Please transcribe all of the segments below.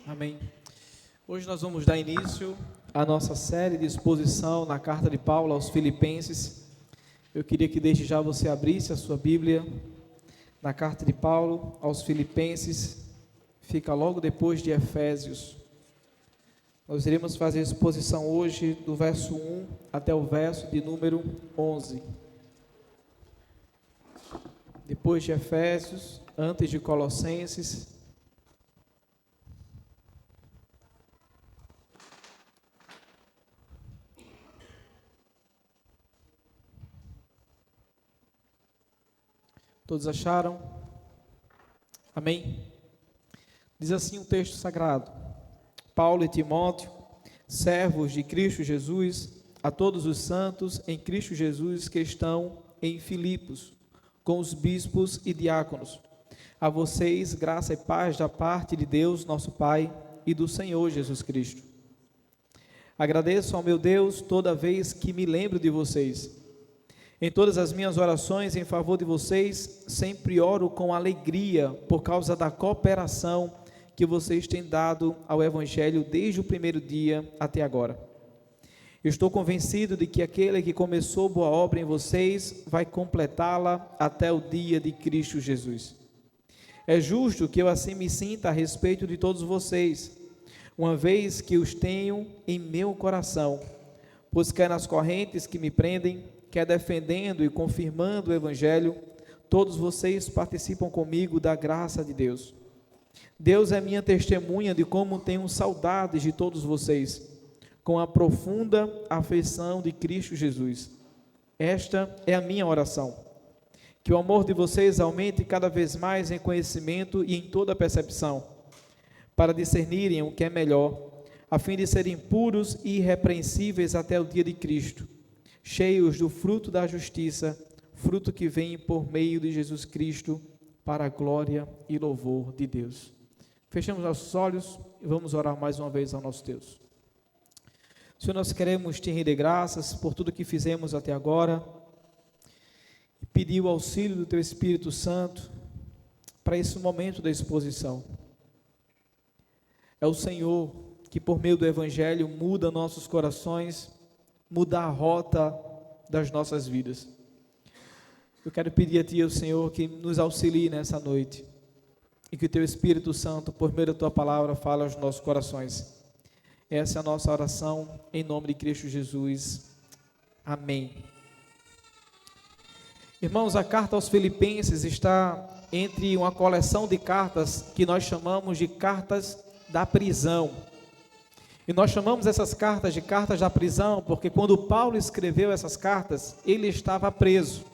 Amém. Hoje nós vamos dar início à nossa série de exposição na carta de Paulo aos Filipenses. Eu queria que desde já você abrisse a sua Bíblia na carta de Paulo aos Filipenses, fica logo depois de Efésios. Nós iremos fazer a exposição hoje do verso 1 até o verso de número 11. Depois de Efésios, antes de Colossenses. Todos acharam? Amém? Diz assim o texto sagrado: Paulo e Timóteo, servos de Cristo Jesus, a todos os santos em Cristo Jesus que estão em Filipos, com os bispos e diáconos. A vocês, graça e paz da parte de Deus, nosso Pai, e do Senhor Jesus Cristo. Agradeço ao meu Deus toda vez que me lembro de vocês. Em todas as minhas orações em favor de vocês, sempre oro com alegria por causa da cooperação que vocês têm dado ao Evangelho desde o primeiro dia até agora. Estou convencido de que aquele que começou boa obra em vocês vai completá-la até o dia de Cristo Jesus. É justo que eu assim me sinta a respeito de todos vocês, uma vez que os tenho em meu coração, pois quer nas correntes que me prendem, quer defendendo e confirmando o Evangelho, todos vocês participam comigo da graça de Deus. Deus é minha testemunha de como tenho saudades de todos vocês, com a profunda afeição de Cristo Jesus. Esta é a minha oração, que o amor de vocês aumente cada vez mais em conhecimento e em toda percepção, para discernirem o que é melhor, a fim de serem puros e irrepreensíveis até o dia de Cristo, cheios do fruto da justiça, fruto que vem por meio de Jesus Cristo, para a glória e louvor de Deus. Fechamos nossos olhos e vamos orar mais uma vez ao nosso Deus. Senhor, nós queremos te render graças por tudo que fizemos até agora e pedir o auxílio do teu Espírito Santo para esse momento da exposição. É o Senhor que por meio do Evangelho muda nossos corações, muda a rota das nossas vidas. Eu quero pedir a Ti, Senhor, que nos auxilie nessa noite e que o Teu Espírito Santo, por meio da Tua palavra, fale aos nossos corações. Essa é a nossa oração, em nome de Cristo Jesus. Amém. Irmãos, a carta aos Filipenses está entre uma coleção de cartas que nós chamamos de cartas da prisão. E nós chamamos essas cartas de cartas da prisão porque quando Paulo escreveu essas cartas, ele estava preso.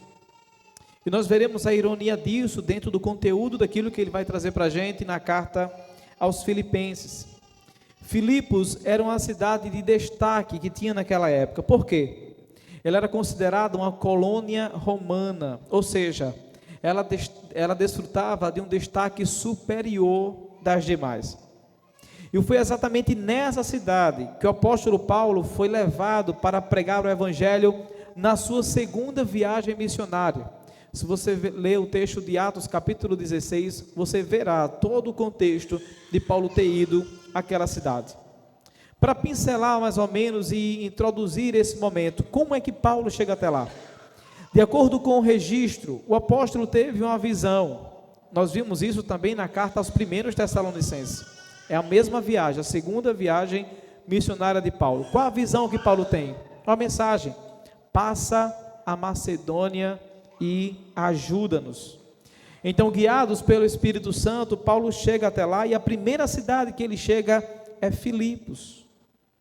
E nós veremos a ironia disso dentro do conteúdo daquilo que ele vai trazer para a gente na carta aos Filipenses. Filipos era uma cidade de destaque que tinha naquela época. Por quê? Ela era considerada uma colônia romana, ou seja, ela desfrutava de um destaque superior das demais. E foi exatamente nessa cidade que o apóstolo Paulo foi levado para pregar o Evangelho na sua segunda viagem missionária. Se você ler o texto de Atos capítulo 16, você verá todo o contexto de Paulo ter ido àquela cidade. Para pincelar mais ou menos e introduzir esse momento, como é que Paulo chega até lá? De acordo com o registro, o apóstolo teve uma visão. Nós vimos isso também na carta aos primeiros Tessalonicenses. É a mesma viagem, a segunda viagem missionária de Paulo. Qual a visão que Paulo tem? Uma mensagem: passa a Macedônia e ajuda-nos. Então, guiados pelo Espírito Santo, Paulo chega até lá e a primeira cidade que ele chega é Filipos,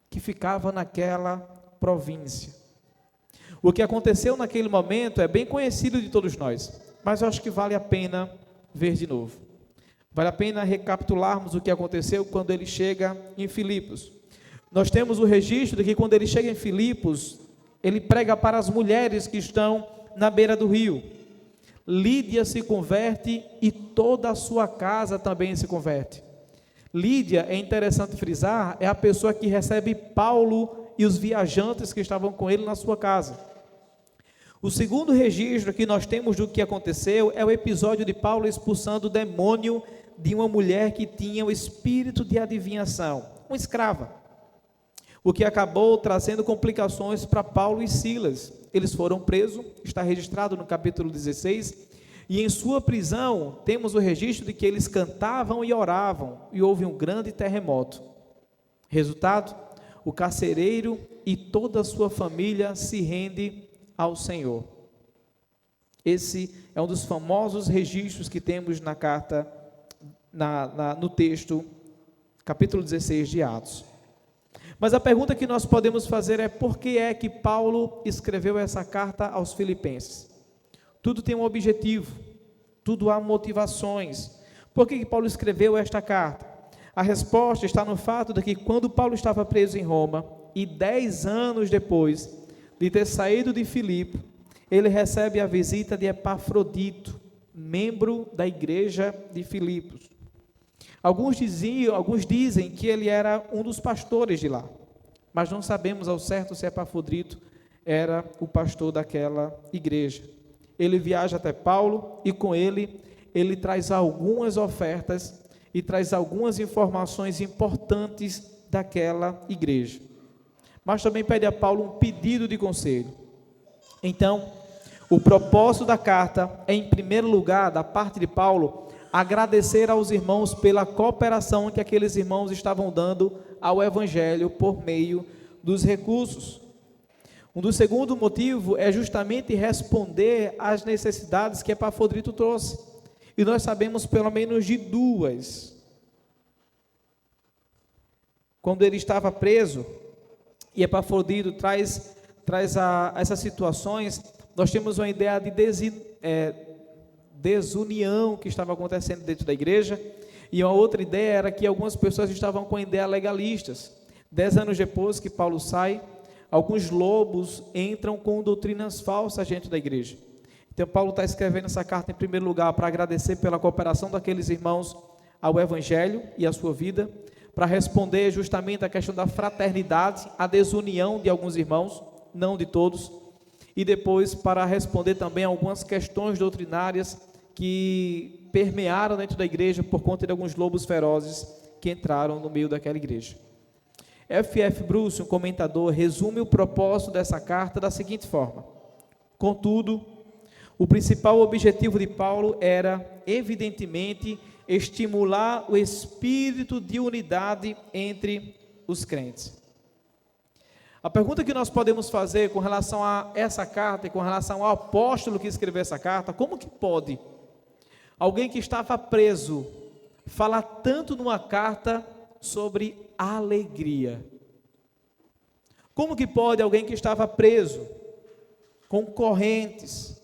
que ficava naquela província. O que aconteceu naquele momento é bem conhecido de todos nós, mas eu acho que vale a pena ver de novo. Vale a pena recapitularmos o que aconteceu quando ele chega em Filipos. Nós temos o registro de que quando ele chega em Filipos, ele prega para as mulheres que estão na beira do rio. Lídia se converte e toda a sua casa também se converte. Lídia, é interessante frisar, é a pessoa que recebe Paulo e os viajantes que estavam com ele na sua casa. O segundo registro que nós temos do que aconteceu é o episódio de Paulo expulsando o demônio de uma mulher que tinha o espírito de adivinhação, uma escrava, o que acabou trazendo complicações para Paulo e Silas. Eles foram presos, está registrado no capítulo 16, e em sua prisão temos o registro de que eles cantavam e oravam, e houve um grande terremoto. Resultado, o carcereiro e toda a sua família se rende ao Senhor. Esse é um dos famosos registros que temos na carta, no texto, capítulo 16 de Atos. Mas a pergunta que nós podemos fazer é: por que é que Paulo escreveu essa carta aos Filipenses? Tudo tem um objetivo, tudo há motivações. Por que Paulo escreveu esta carta? A resposta está no fato de que quando Paulo estava preso em Roma, e 10 anos depois de ter saído de Filipe, ele recebe a visita de Epafrodito, membro da igreja de Filipos. Alguns dizem que ele era um dos pastores de lá, mas não sabemos ao certo se Epafrodito era o pastor daquela igreja. Ele viaja até Paulo e com ele traz algumas ofertas e traz algumas informações importantes daquela igreja. Mas também pede a Paulo um pedido de conselho. Então, o propósito da carta é, em primeiro lugar, da parte de Paulo, agradecer aos irmãos pela cooperação que aqueles irmãos estavam dando ao Evangelho por meio dos recursos. Um segundo motivo é justamente responder às necessidades que Epafrodito trouxe. E nós sabemos pelo menos de duas. Quando ele estava preso, e Epafrodito traz essas situações, nós temos uma ideia de desunião que estava acontecendo dentro da igreja, e uma outra ideia era que algumas pessoas estavam com ideias legalistas. 10 anos depois que Paulo sai, alguns lobos entram com doutrinas falsas dentro da igreja. Então Paulo está escrevendo essa carta em primeiro lugar para agradecer pela cooperação daqueles irmãos ao Evangelho e à sua vida, para responder justamente a questão da fraternidade, a desunião de alguns irmãos, não de todos, e depois para responder também a algumas questões doutrinárias que permearam dentro da igreja por conta de alguns lobos ferozes que entraram no meio daquela igreja. F.F. Bruce, um comentador, resume o propósito dessa carta da seguinte forma: contudo, o principal objetivo de Paulo era, evidentemente, estimular o espírito de unidade entre os crentes. A pergunta que nós podemos fazer com relação a essa carta e com relação ao apóstolo que escreveu essa carta: como que pode alguém que estava preso falar tanto numa carta sobre alegria? Como que pode alguém que estava preso, com correntes,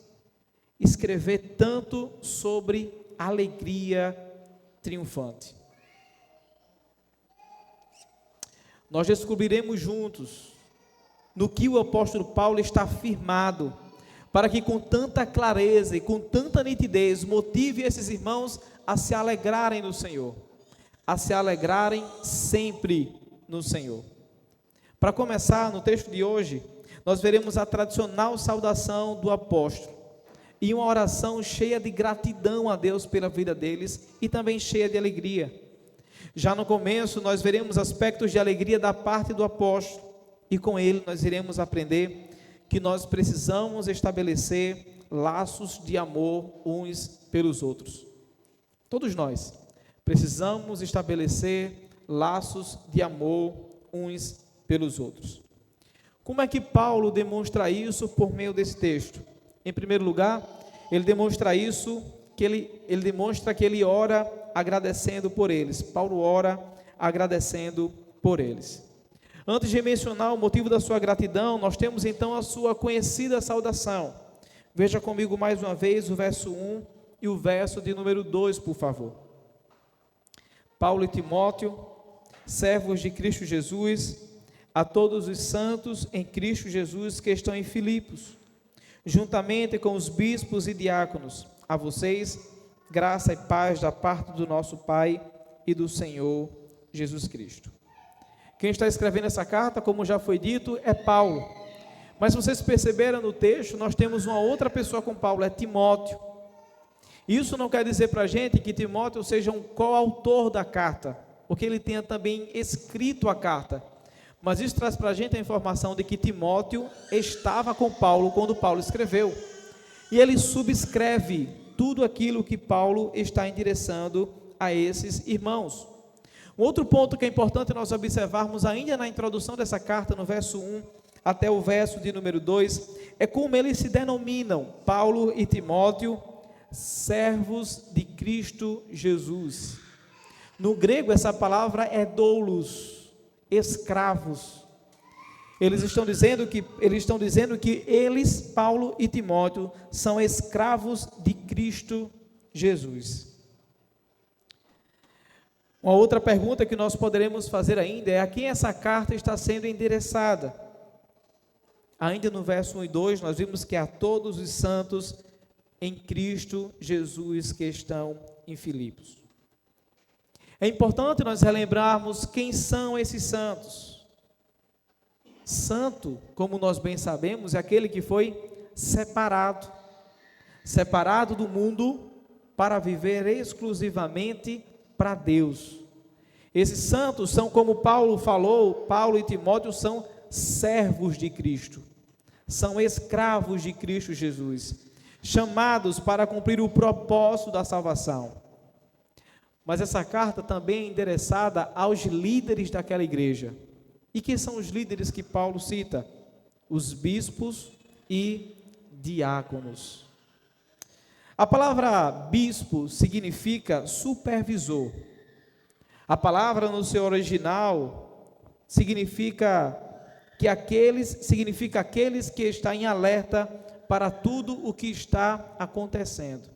escrever tanto sobre alegria triunfante? Nós descobriremos juntos no que o apóstolo Paulo está firmado, para que com tanta clareza e com tanta nitidez motive esses irmãos a se alegrarem no Senhor, a se alegrarem sempre no Senhor. Para começar, no texto de hoje, nós veremos a tradicional saudação do apóstolo e uma oração cheia de gratidão a Deus pela vida deles e também cheia de alegria. Já no começo, nós veremos aspectos de alegria da parte do apóstolo, e com ele nós iremos aprender que nós precisamos estabelecer laços de amor uns pelos outros. Todos nós precisamos estabelecer laços de amor uns pelos outros. Como é que Paulo demonstra isso por meio desse texto? Em primeiro lugar, ele demonstra isso, ele demonstra que ele ora agradecendo por eles. Paulo ora agradecendo por eles. Antes de mencionar o motivo da sua gratidão, nós temos então a sua conhecida saudação. Veja comigo mais uma vez o verso 1 e o verso de número 2, por favor. Paulo e Timóteo, servos de Cristo Jesus, a todos os santos em Cristo Jesus que estão em Filipos, juntamente com os bispos e diáconos, a vocês, graça e paz da parte do nosso Pai e do Senhor Jesus Cristo. Quem está escrevendo essa carta, como já foi dito, é Paulo. Mas se vocês perceberam no texto, nós temos uma outra pessoa com Paulo, é Timóteo. Isso não quer dizer para a gente que Timóteo seja um coautor da carta, porque ele tenha também escrito a carta. Mas isso traz para a gente a informação de que Timóteo estava com Paulo quando Paulo escreveu. E ele subscreve tudo aquilo que Paulo está endereçando a esses irmãos. Um outro ponto que é importante nós observarmos ainda na introdução dessa carta, no verso 1 até o verso de número 2, é como eles se denominam, Paulo e Timóteo, servos de Cristo Jesus. No grego essa palavra é doulos, escravos. Eles estão dizendo que eles, Paulo e Timóteo, são escravos de Cristo Jesus. Uma outra pergunta que nós poderemos fazer ainda é: a quem essa carta está sendo endereçada? Ainda no verso 1 e 2, nós vimos que a todos os santos em Cristo Jesus que estão em Filipos. É importante nós relembrarmos quem são esses santos. Santo, como nós bem sabemos, é aquele que foi separado do mundo para viver exclusivamente para Deus. Esses santos são, como Paulo falou, Paulo e Timóteo são servos de Cristo, são escravos de Cristo Jesus, chamados para cumprir o propósito da salvação. Mas essa carta também é endereçada aos líderes daquela igreja. E quem são os líderes que Paulo cita? Os bispos e diáconos. A palavra bispo significa supervisor. A palavra no seu original significa aqueles que estão em alerta para tudo o que está acontecendo.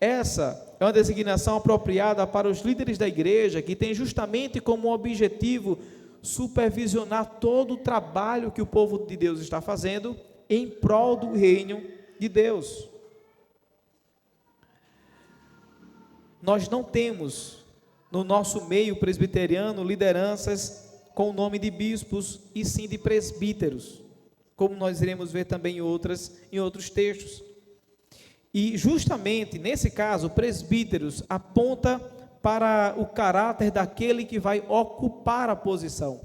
Essa é uma designação apropriada para os líderes da igreja, que tem justamente como objetivo supervisionar todo o trabalho que o povo de Deus está fazendo em prol do reino de Deus. Nós não temos no nosso meio presbiteriano lideranças com o nome de bispos, e sim de presbíteros, como nós iremos ver também em outros textos. E justamente nesse caso, presbíteros aponta para o caráter daquele que vai ocupar a posição.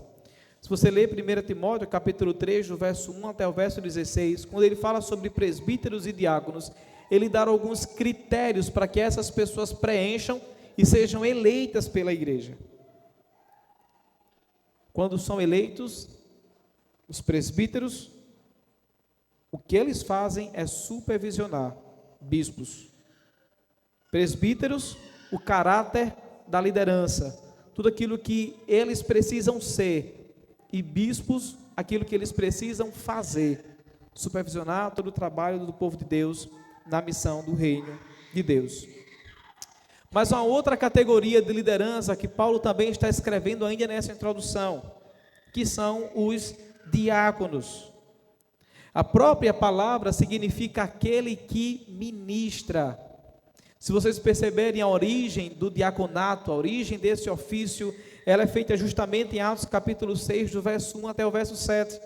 Se você ler 1 Timóteo capítulo 3, do verso 1 até o verso 16, quando ele fala sobre presbíteros e diáconos, ele dá alguns critérios para que essas pessoas preencham e sejam eleitas pela igreja. Quando são eleitos, os presbíteros, o que eles fazem é supervisionar bispos. Presbíteros, o caráter da liderança, tudo aquilo que eles precisam ser, e bispos, aquilo que eles precisam fazer, supervisionar todo o trabalho do povo de Deus na missão do reino de Deus. Mas uma outra categoria de liderança que Paulo também está escrevendo ainda nessa introdução, que são os diáconos. A própria palavra significa aquele que ministra. Se vocês perceberem a origem do diaconato, a origem desse ofício, ela é feita justamente em Atos capítulo 6, do verso 1 até o verso 7.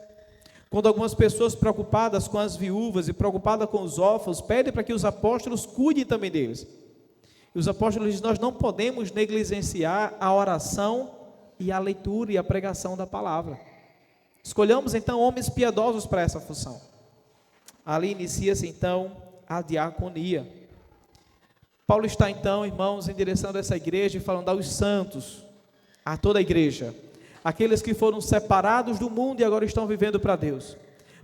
Quando algumas pessoas preocupadas com as viúvas e preocupadas com os órfãos, pedem para que os apóstolos cuidem também deles. E os apóstolos dizem: nós não podemos negligenciar a oração e a leitura e a pregação da palavra. Escolhamos então homens piedosos para essa função. Ali inicia-se então a diaconia. Paulo está então, irmãos, endereçando essa igreja e falando aos santos, a toda a igreja, aqueles que foram separados do mundo e agora estão vivendo para Deus.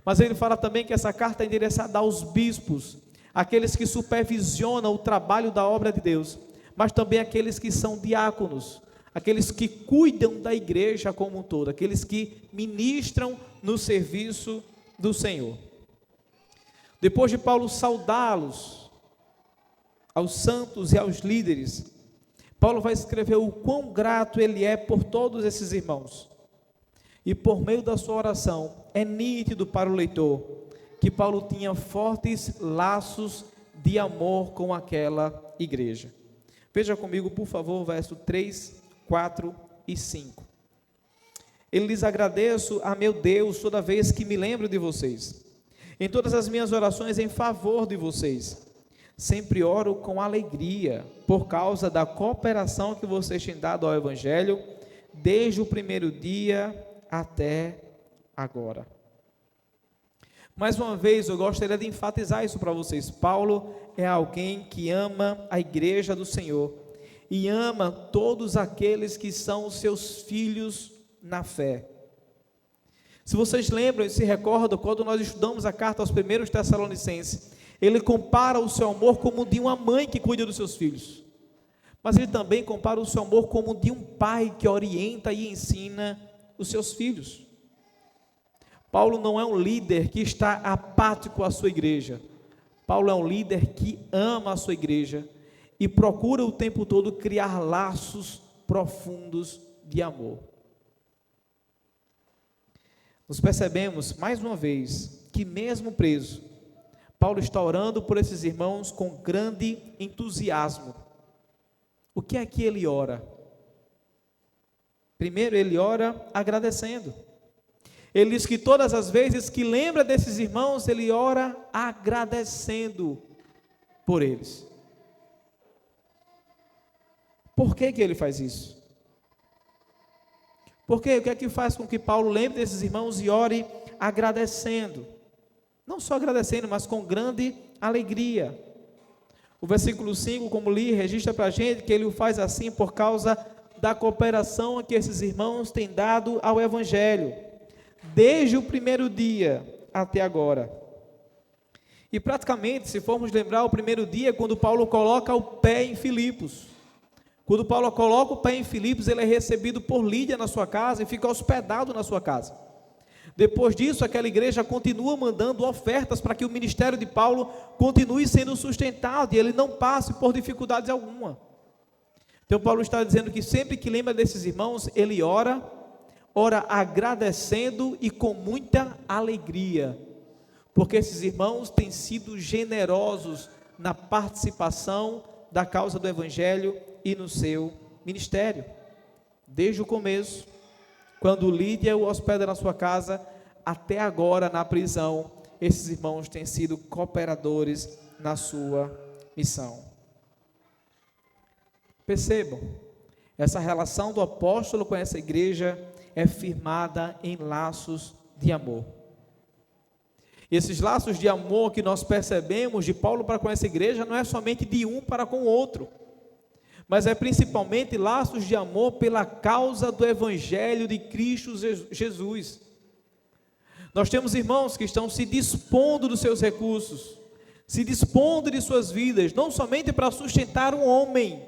Mas ele fala também que essa carta é endereçada aos bispos, aqueles que supervisionam o trabalho da obra de Deus, mas também aqueles que são diáconos, aqueles que cuidam da igreja como um todo, aqueles que ministram no serviço do Senhor. Depois de Paulo saudá-los, aos santos e aos líderes, Paulo vai escrever o quão grato ele é por todos esses irmãos. E por meio da sua oração, é nítido para o leitor que Paulo tinha fortes laços de amor com aquela igreja. Veja comigo, por favor, verso 3, 4 e 5. Ele diz: agradeço a meu Deus toda vez que me lembro de vocês. Em todas as minhas orações em favor de vocês, sempre oro com alegria, por causa da cooperação que vocês têm dado ao Evangelho, desde o primeiro dia até agora. Mais uma vez, eu gostaria de enfatizar isso para vocês. Paulo é alguém que ama a igreja do Senhor e ama todos aqueles que são os seus filhos na fé. Se vocês lembram e se recordam, quando nós estudamos a carta aos primeiros Tessalonicenses, ele compara o seu amor como de uma mãe que cuida dos seus filhos, mas ele também compara o seu amor como de um pai que orienta e ensina os seus filhos. Paulo não é um líder que está apático à sua igreja. Paulo é um líder que ama a sua igreja e procura o tempo todo criar laços profundos de amor. Nós percebemos, mais uma vez, que mesmo preso, Paulo está orando por esses irmãos com grande entusiasmo. O que é que ele ora? Primeiro, ele ora agradecendo. Ele diz que todas as vezes que lembra desses irmãos, ele ora agradecendo por eles. Por que ele faz isso? Porque o que é que faz com que Paulo lembre desses irmãos e ore agradecendo? Não só agradecendo, mas com grande alegria. O versículo 5, como li, registra para a gente que ele o faz assim por causa da cooperação que esses irmãos têm dado ao Evangelho, desde o primeiro dia até agora. E praticamente, se formos lembrar, o primeiro dia é quando Paulo coloca o pé em Filipos. Quando Paulo coloca o pé em Filipos, ele é recebido por Lídia na sua casa e fica hospedado na sua casa. Depois disso, aquela igreja continua mandando ofertas para que o ministério de Paulo continue sendo sustentado e ele não passe por dificuldades alguma. Então Paulo está dizendo que sempre que lembra desses irmãos, ele ora agradecendo e com muita alegria, porque esses irmãos têm sido generosos na participação da causa do Evangelho e no seu ministério. Desde o começo, quando Lídia o hospeda na sua casa, até agora na prisão, esses irmãos têm sido cooperadores na sua missão. Percebam, essa relação do apóstolo com essa igreja é firmada em laços de amor. E esses laços de amor que nós percebemos de Paulo para com essa igreja não é somente de um para com o outro, mas é principalmente laços de amor pela causa do Evangelho de Cristo Jesus. Nós temos irmãos que estão se dispondo dos seus recursos, se dispondo de suas vidas, não somente para sustentar um homem,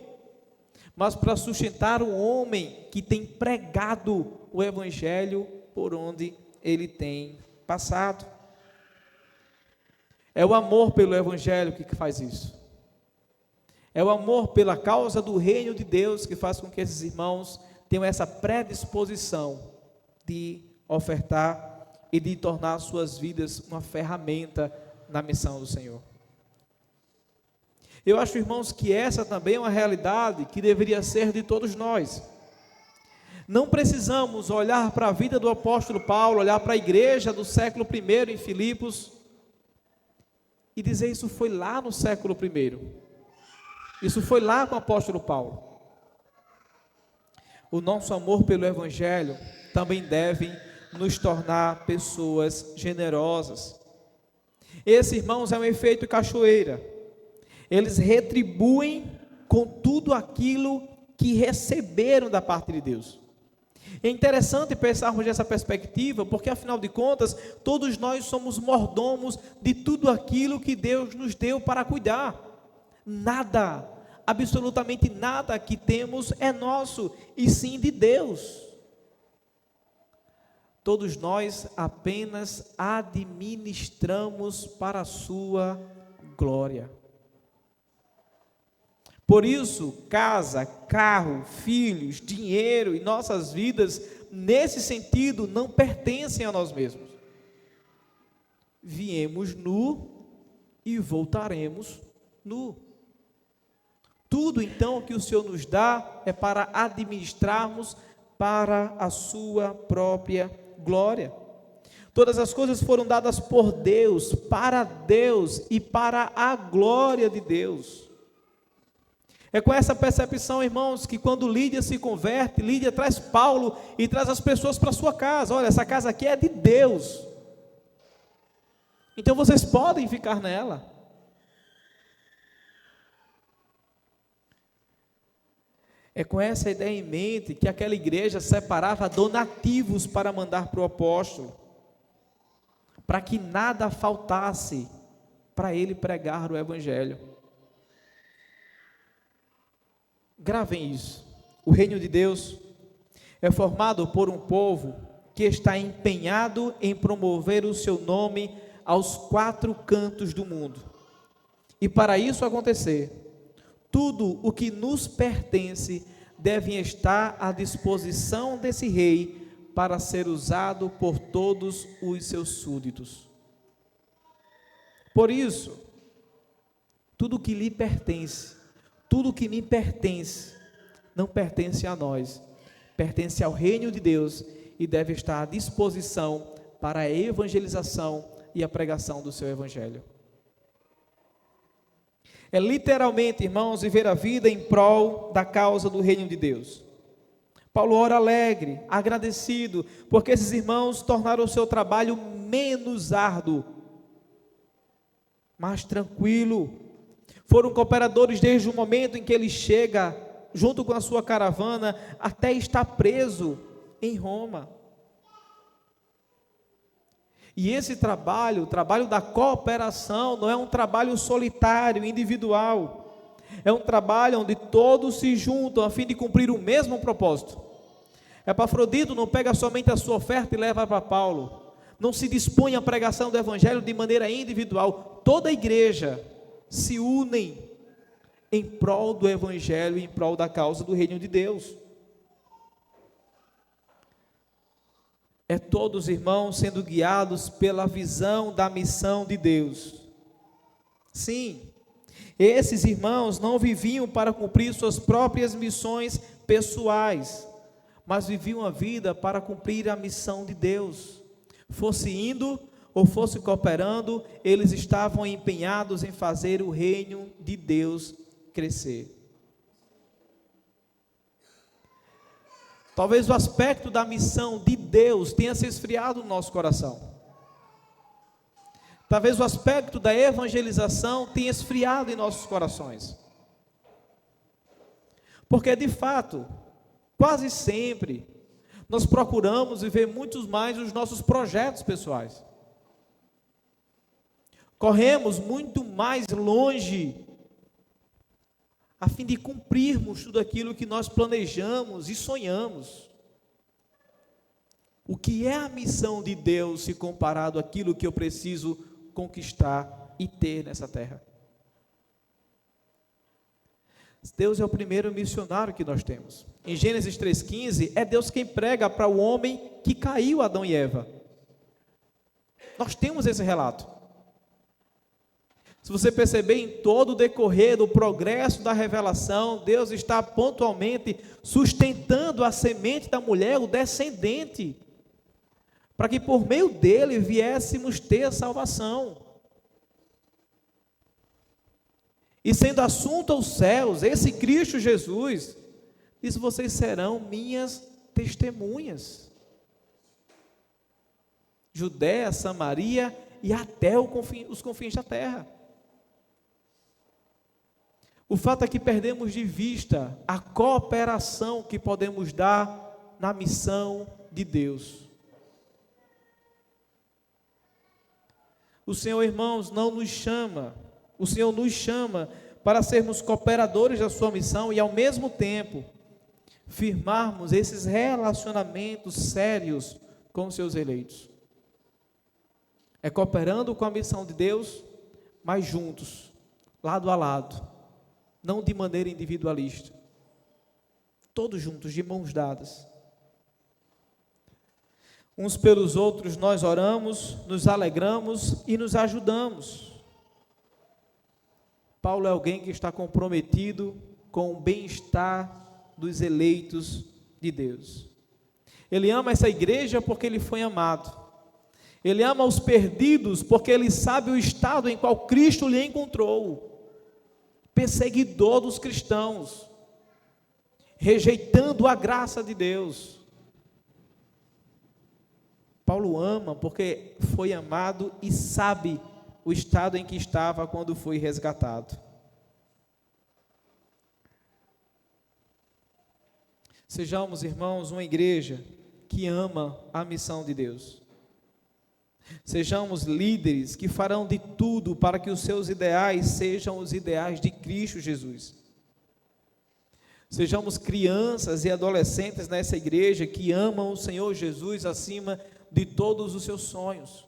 mas para sustentar um homem que tem pregado o Evangelho por onde ele tem passado. É o amor pelo Evangelho que faz isso. É o amor pela causa do reino de Deus que faz com que esses irmãos tenham essa predisposição de ofertar e de tornar suas vidas uma ferramenta na missão do Senhor. Eu acho, irmãos, que essa também é uma realidade que deveria ser de todos nós. Não precisamos olhar para a vida do apóstolo Paulo, olhar para a igreja do século I em Filipos e dizer: isso foi lá no século I, isso foi lá com o apóstolo Paulo. O nosso amor pelo Evangelho também deve nos tornar pessoas generosas. Esse, irmãos, é um efeito cachoeira. Eles retribuem com tudo aquilo que receberam da parte de Deus. É interessante pensarmos nessa perspectiva, porque afinal de contas, todos nós somos mordomos de tudo aquilo que Deus nos deu para cuidar. Nada, absolutamente nada que temos é nosso, e sim de Deus. Todos nós apenas administramos para a sua glória. Por isso, casa, carro, filhos, dinheiro e nossas vidas, nesse sentido, não pertencem a nós mesmos. Viemos nu e voltaremos nu. Tudo então que o Senhor nos dá é para administrarmos para a sua própria glória. Todas as coisas foram dadas por Deus, para Deus e para a glória de Deus. É com essa percepção, irmãos, que quando Lídia se converte, Lídia traz Paulo e traz as pessoas para a sua casa. Olha, essa casa aqui é de Deus. Então vocês podem ficar nela. É com essa ideia em mente que aquela igreja separava donativos para mandar para o apóstolo, para que nada faltasse para ele pregar o evangelho. Gravem isso. O reino de Deus é formado por um povo que está empenhado em promover o seu nome aos 4 cantos do mundo. E para isso acontecer, tudo o que nos pertence deve estar à disposição desse rei para ser usado por todos os seus súditos. Por isso, tudo que lhe pertence, tudo que me pertence, não pertence a nós, pertence ao reino de Deus e deve estar à disposição para a evangelização e a pregação do seu evangelho. É literalmente, irmãos, viver a vida em prol da causa do reino de Deus. Paulo ora alegre, agradecido, porque esses irmãos tornaram o seu trabalho menos árduo, mais tranquilo. Foram cooperadores desde o momento em que ele chega, junto com a sua caravana, até estar preso em Roma. E esse trabalho, o trabalho da cooperação, não é um trabalho solitário, individual. É um trabalho onde todos se juntam a fim de cumprir o mesmo propósito. Epafrodito não pega somente a sua oferta e leva para Paulo. Não se dispõe à pregação do evangelho de maneira individual. Toda a igreja se une em prol do evangelho, em prol da causa do reino de Deus. É todos, irmãos, sendo guiados pela visão da missão de Deus. Sim, esses irmãos não viviam para cumprir suas próprias missões pessoais, mas viviam a vida para cumprir a missão de Deus. Fosse indo ou fosse cooperando, eles estavam empenhados em fazer o reino de Deus crescer. Talvez o aspecto da missão de Deus tenha se esfriado no nosso coração. Talvez o aspecto da evangelização tenha esfriado em nossos corações. Porque, de fato, quase sempre, nós procuramos viver muito mais os nossos projetos pessoais. Corremos muito mais longe a fim de cumprirmos tudo aquilo que nós planejamos e sonhamos. O que é a missão de Deus se comparado àquilo que eu preciso conquistar e ter nessa terra? Deus é o primeiro missionário que nós temos. Em Gênesis 3,15, é Deus quem prega para o homem que caiu, Adão e Eva. Nós temos esse relato. Se você perceber, em todo o decorrer do progresso da revelação, Deus está pontualmente sustentando a semente da mulher, o descendente, para que por meio dele viéssemos ter a salvação. E sendo assunto aos céus, esse Cristo Jesus, diz: vocês serão minhas testemunhas. Judéia, Samaria e até os confins da terra. O fato é que perdemos de vista a cooperação que podemos dar na missão de Deus. O Senhor, irmãos, não nos chama, o Senhor nos chama para sermos cooperadores da sua missão e, ao mesmo tempo, firmarmos esses relacionamentos sérios com os seus eleitos. É cooperando com a missão de Deus, mas juntos, lado a lado, não de maneira individualista, todos juntos, de mãos dadas. Uns pelos outros nós oramos, nos alegramos e nos ajudamos. Paulo é alguém que está comprometido com o bem-estar dos eleitos de Deus. Ele ama essa igreja porque ele foi amado. Ele ama os perdidos porque ele sabe o estado em qual Cristo lhe encontrou. Perseguidor dos cristãos, rejeitando a graça de Deus. Paulo ama porque foi amado e sabe o estado em que estava quando foi resgatado. Sejamos, irmãos, uma igreja que ama a missão de Deus. Sejamos líderes que farão de tudo para que os seus ideais sejam os ideais de Cristo Jesus. Sejamos crianças e adolescentes nessa igreja que amam o Senhor Jesus acima de todos os seus sonhos.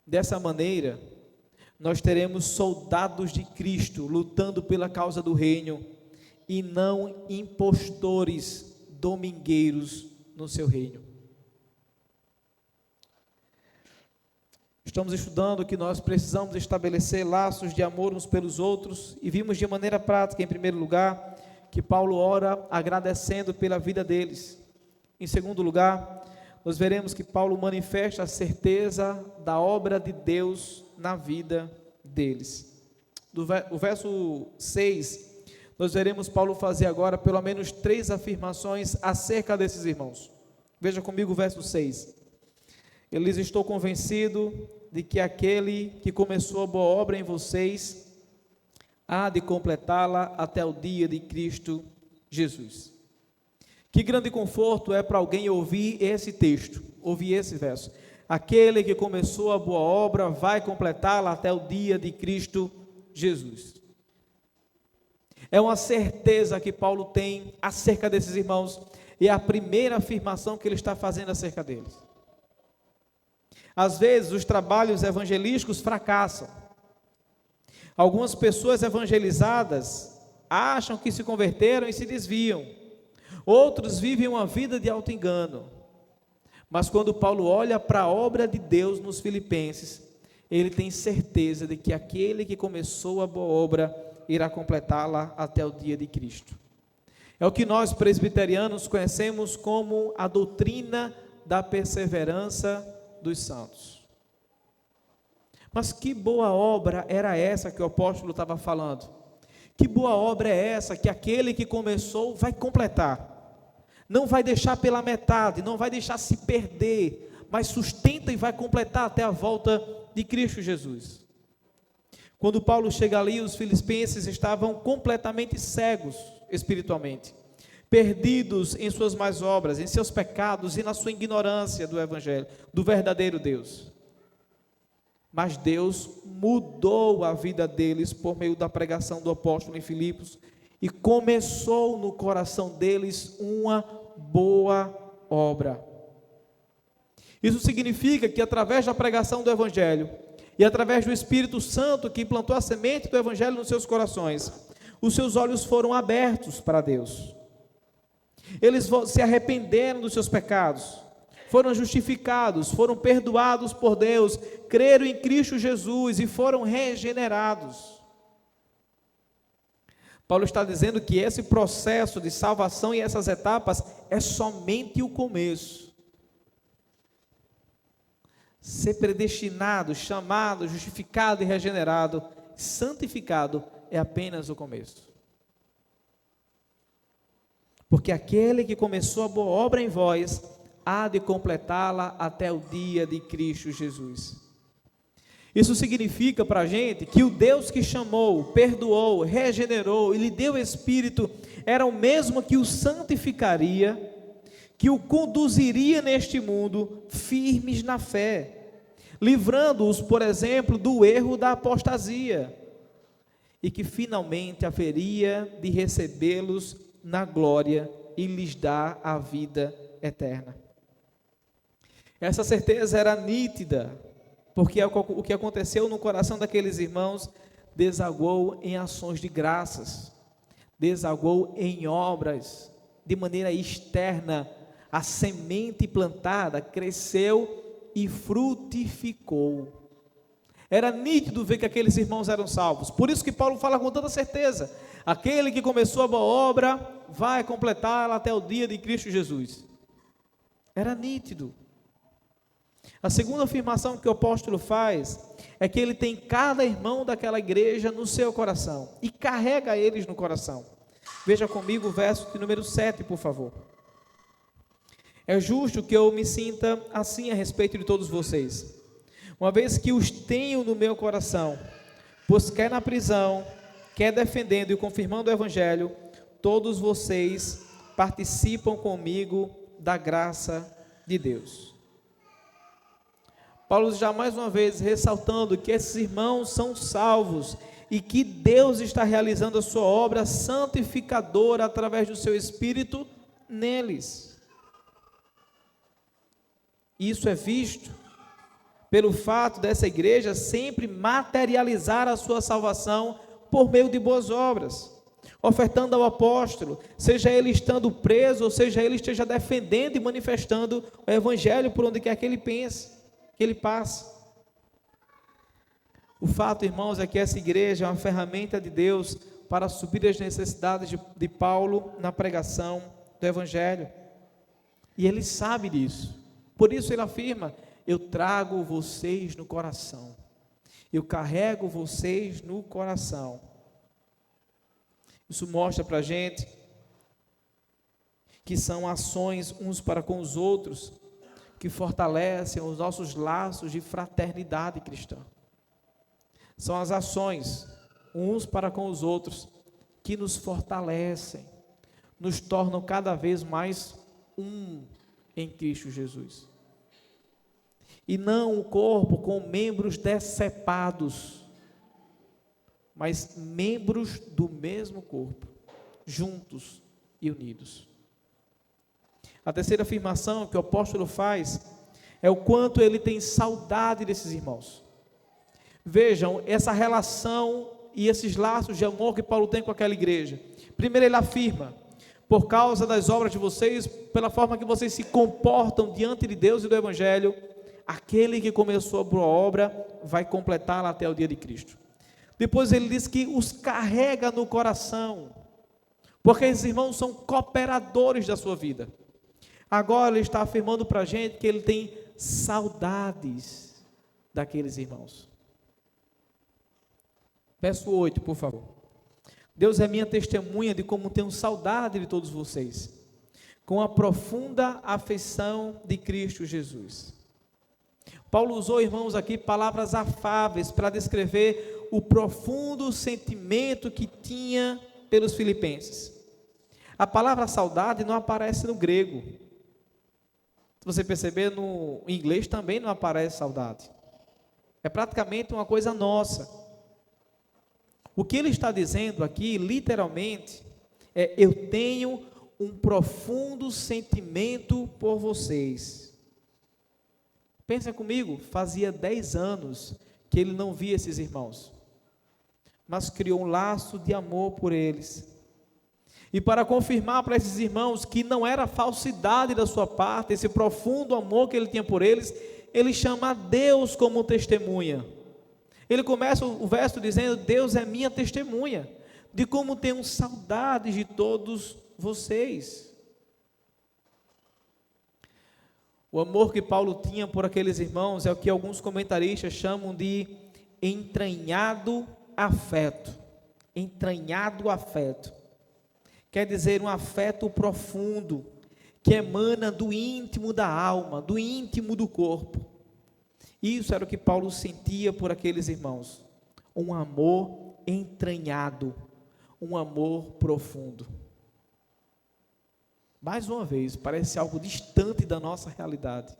Dessa maneira, nós teremos soldados de Cristo lutando pela causa do reino e não impostores domingueiros no seu reino. Estamos estudando que nós precisamos estabelecer laços de amor uns pelos outros e vimos de maneira prática, em primeiro lugar, que Paulo ora agradecendo pela vida deles. Em segundo lugar, nós veremos que Paulo manifesta a certeza da obra de Deus na vida deles. O verso 6, nós veremos Paulo fazer agora pelo menos 3 afirmações acerca desses irmãos. Veja comigo o verso 6. Ele diz: estou convencido de que aquele que começou a boa obra em vocês há de completá-la até o dia de Cristo Jesus. Que grande conforto é para alguém ouvir esse texto, ouvir esse verso. Aquele que começou a boa obra vai completá-la até o dia de Cristo Jesus. É uma certeza que Paulo tem acerca desses irmãos, e é a primeira afirmação que ele está fazendo acerca deles. Às vezes os trabalhos evangelísticos fracassam. Algumas pessoas evangelizadas acham que se converteram e se desviam. Outros vivem uma vida de auto-engano. Mas quando Paulo olha para a obra de Deus nos Filipenses, ele tem certeza de que aquele que começou a boa obra irá completá-la até o dia de Cristo. É o que nós presbiterianos conhecemos como a doutrina da perseverança dos santos. Mas que boa obra era essa que o apóstolo estava falando? Que boa obra é essa que aquele que começou vai completar? Não vai deixar pela metade, não vai deixar se perder, mas sustenta e vai completar até a volta de Cristo Jesus. Quando Paulo chega ali, os filipenses estavam completamente cegos espiritualmente, perdidos em suas más obras, em seus pecados e na sua ignorância do evangelho, do verdadeiro Deus. Mas Deus mudou a vida deles por meio da pregação do apóstolo em Filipos e começou no coração deles uma boa obra. Isso significa que através da pregação do evangelho e através do Espírito Santo que implantou a semente do evangelho nos seus corações, os seus olhos foram abertos para Deus. Eles se arrependeram dos seus pecados, foram justificados, foram perdoados por Deus, creram em Cristo Jesus e foram regenerados. Paulo está dizendo que esse processo de salvação e essas etapas é somente o começo. Ser predestinado, chamado, justificado e regenerado, santificado, é apenas o começo. Porque aquele que começou a boa obra em vós, há de completá-la até o dia de Cristo Jesus. Isso significa para a gente que o Deus que chamou, perdoou, regenerou e lhe deu Espírito, era o mesmo que o santificaria, que o conduziria neste mundo firmes na fé, livrando-os, por exemplo, do erro da apostasia, e que finalmente haveria de recebê-los na glória e lhes dar a vida eterna. Essa certeza era nítida, porque o que aconteceu no coração daqueles irmãos desaguou em ações de graças, desaguou em obras, de maneira externa. A semente plantada cresceu e frutificou. Era nítido ver que aqueles irmãos eram salvos. Por isso que Paulo fala com tanta certeza: aquele que começou a boa obra vai completá-la até o dia de Cristo Jesus. Era nítido. A segunda afirmação que o apóstolo faz é que ele tem cada irmão daquela igreja no seu coração e carrega eles no coração. Veja comigo o verso de número 7, por favor. É justo que eu me sinta assim a respeito de todos vocês, uma vez que os tenho no meu coração, pois quer na prisão, quer defendendo e confirmando o evangelho, todos vocês participam comigo da graça de Deus. Paulo já mais uma vez ressaltando que esses irmãos são salvos e que Deus está realizando a sua obra santificadora através do seu Espírito neles. Isso é visto pelo fato dessa igreja sempre materializar a sua salvação por meio de boas obras, ofertando ao apóstolo, seja ele estando preso, ou seja ele esteja defendendo e manifestando o evangelho por onde quer que ele pense, que ele passe. O fato, irmãos, é que essa igreja é uma ferramenta de Deus para suprir as necessidades de Paulo na pregação do evangelho, e ele sabe disso. Por isso ele afirma: eu trago vocês no coração, eu carrego vocês no coração. Isso mostra para a gente que são ações uns para com os outros, que fortalecem os nossos laços de fraternidade cristã. São as ações uns para com os outros que nos fortalecem, nos tornam cada vez mais um em Cristo Jesus. E não o corpo com membros decepados, mas membros do mesmo corpo, juntos e unidos. A terceira afirmação que o apóstolo faz é o quanto ele tem saudade desses irmãos. Vejam essa relação e esses laços de amor que Paulo tem com aquela igreja. Primeiro ele afirma: por causa das obras de vocês, pela forma que vocês se comportam diante de Deus e do evangelho, aquele que começou a boa obra vai completá-la até o dia de Cristo. Depois ele diz que os carrega no coração, porque esses irmãos são cooperadores da sua vida. Agora ele está afirmando para a gente que ele tem saudades daqueles irmãos. Verso 8, por favor. Deus é minha testemunha de como tenho saudade de todos vocês, com a profunda afeição de Cristo Jesus. Paulo usou, irmãos, aqui palavras afáveis para descrever o profundo sentimento que tinha pelos filipenses. A palavra saudade não aparece no grego. Se você perceber, no inglês também não aparece saudade. É praticamente uma coisa nossa. O que ele está dizendo aqui, literalmente, é: eu tenho um profundo sentimento por vocês. Pensa comigo, fazia 10 anos que ele não via esses irmãos, mas criou um laço de amor por eles. E para confirmar para esses irmãos que não era falsidade da sua parte, esse profundo amor que ele tinha por eles, ele chama a Deus como testemunha. Ele começa o verso dizendo: Deus é minha testemunha, de como tenho saudades de todos vocês. O amor que Paulo tinha por aqueles irmãos é o que alguns comentaristas chamam de entranhado afeto. Entranhado afeto. Quer dizer, um afeto profundo, que emana do íntimo da alma, do íntimo do corpo. Isso era o que Paulo sentia por aqueles irmãos. Um amor entranhado, um amor profundo. Mais uma vez, parece algo distante da nossa realidade.